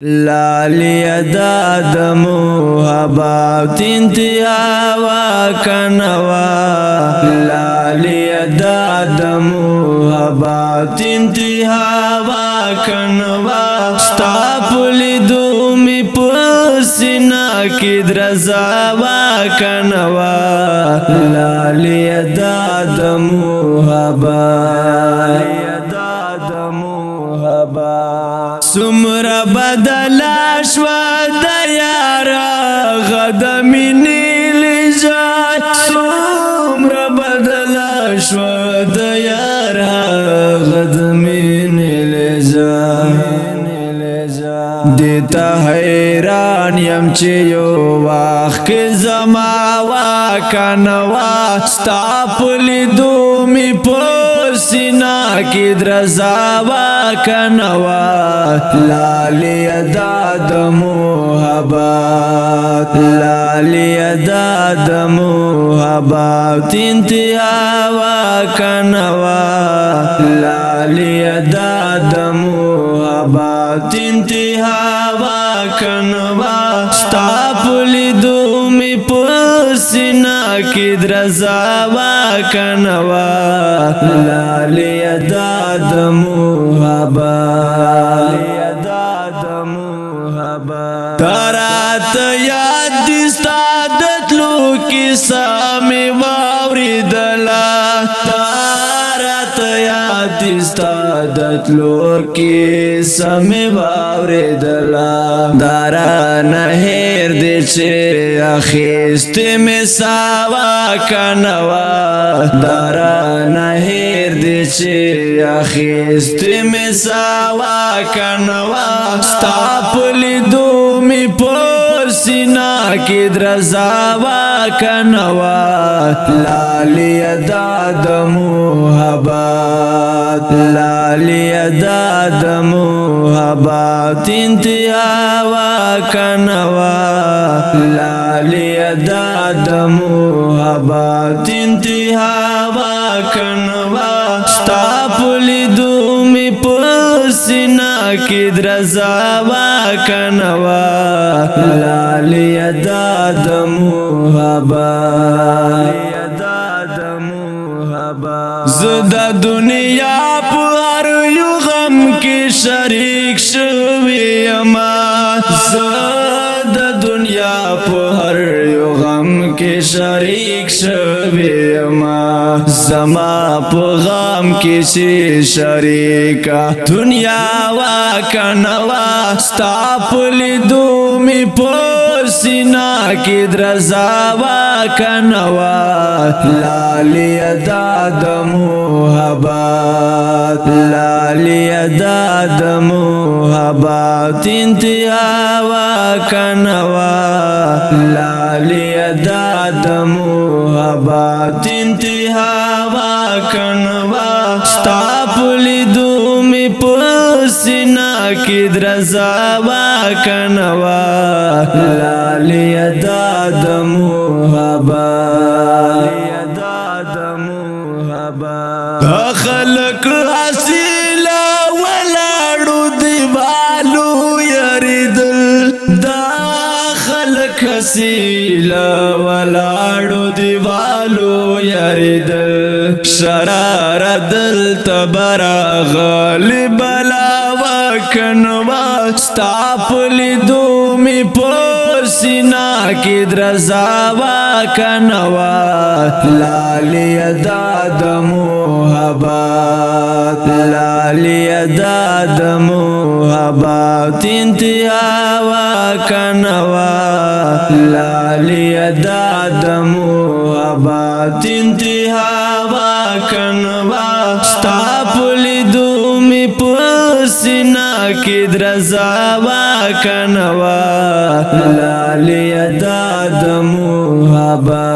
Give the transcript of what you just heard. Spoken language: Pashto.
لالی داد محبت انتہا وکنوا لالی داد محبت انتہا وکنوا ستاپلی دومی پسینا کی درزا وکنوا لالی داد محبت سمرا بدلا شوا د یارا غدمی نیلی جای سمرا بدلا شوا د یارا غدمی نیلی جای دیتا حیران یم چی یو واخ زما واکنوا ستاپلی دومی پسینا کی درزا واکنوا لالی داد محبت لالی داد محبت انتہا واکنوا لالی داد محبت انتہا واکنوا ستاپلی دومی پسینا کی درزا واکنوا لالی داد محبت ترات یاد دستا دتلو کسا می واوری دلا ترات یاد دستا دتلو کسا می واوری دلا دارا نهیر دی چه اخیست می ساوا کنوا دارا نهیر دی چه اخیست می ساوا کنوا ستاپلی دومی پسینا کی درزا واکنوا لالی داد محبت لالی داد محبت انتہا واکنوا لالی داد محبت انتہا واکنوا ستاپلی دومی پسینا کی درزا واکنوا لالی داد محبت زدا دنیا پر یو غم کی شریک شوی اما زدا دنیا پر یو غم کی شریک شوی اما زما په غم کې شي شریکا دنیا واکنوا ستاپلی دومی پسینا کی درزا واکنوا لالی داد محبت لالی داد محبت انتہا واکنوا لالی داد محبت انتہا واکنوا ستاپلی دومی پسینا کی درزا واکنوا لالی داد محبت خلق حسیل ولاړو دیوالو یریدل دا خلق حسیل ولاړو دیوالو یریدل شرار دل تبرا غالب لا وکنوا ستاپلی دومی پسینا کی درزا واکنوا لالی داد محبت لالی داد محبت انتہا واکنوا لالی داد محبت انتہا واکنوا ستاپلی دومی پسینا کی درزا واکنوا لالی داد محبت